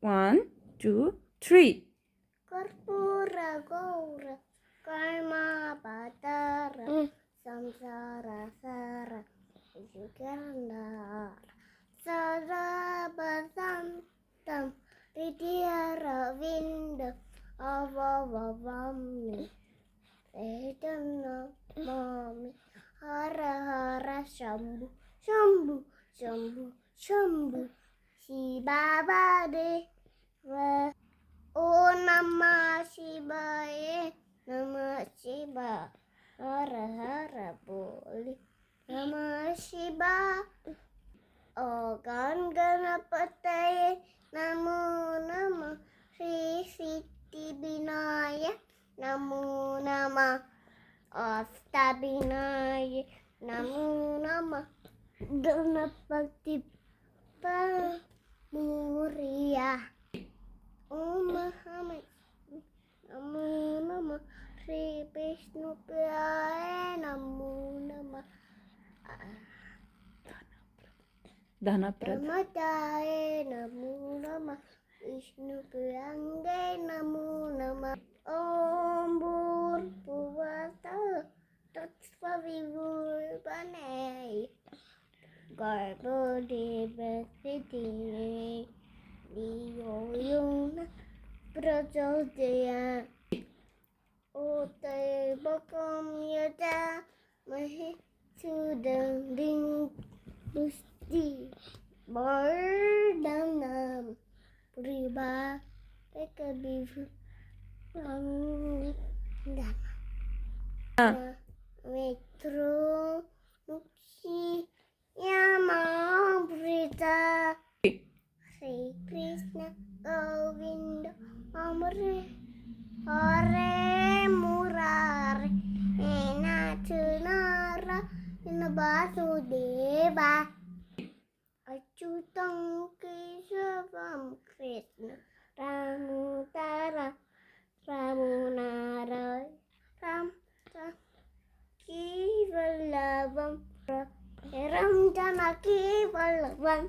1, 2, 3. ಕರ್ಪೂರ ಗೌರ ಕರ್ಮಾಪತರ ಸಂಸಾರ ಸರ ಗಂಧಾರ ಸದಾ ಬಸಂತಂ ರಿಟಿಯರವಿಂದ ಅವವಮಿ ಏತನ್ನ ಮಾಮಿ ಹರ ಹರ ಶಂಭು ಶಂಭು ಶಂಭು ಶಂಭು ಶಿಬಾಬಾ ದೇವ ಓ ನಮ ಶಿವಾಯ ನಮ ಶಿವ ಹರ ಹರ ಬೋಲಿ ನಮ ಶಿವ ಓ ಗಣಪತಯೇ ನಮೋ ನಮ ಶ್ರೀ ಸಿದ್ಧಿ ವಿನಾಯ ನಮೋ ನಮ ಅಷ್ಟವಿನಾಯ ನಮೋ ನಮ ಗಣಪತಿ ಮೋರಿಯ ಓಂ ಮಹಾಮಯ ನಮೋ ನಮ ಶ್ರೀ ವಿಷ್ಣು ಪ್ರಿಯಾಯ ನಮೋ ನಮ ಧನಪ್ರದ ನಮತಾಯ ನಮೋ ನಮ ವಿಷ್ಣು ಪ್ರಿಯಾಂಗೆ ನಮೋ ನಮ ಓಂ ಭೂರ್ಭುವಃ ತತ್ಸವಿತುರ್ವರೆಣ್ಯಂ ಭರ್ಗೋ ದೇವಸ್ಯ ಧಿಯೋ ಯೋ ನಃ ಪ್ರಚೋದಯಾತ್ ಓತೈರ್ಬಕಂ ಯಥಾ ಮಹಿ ಸುದಂದಿಂ पुष्टि वर्धनम प्रिभा एकविभु मित्रो मुखी यामावृता श्री कृष्ण गोविंद अमरे हरे मुरारे नाथ नारा वासुदेवा अच्युतं केशवं कृष्ण रामोतारा रामो नारायण राम जानकी वल्लभं राम जानकी वल्लभं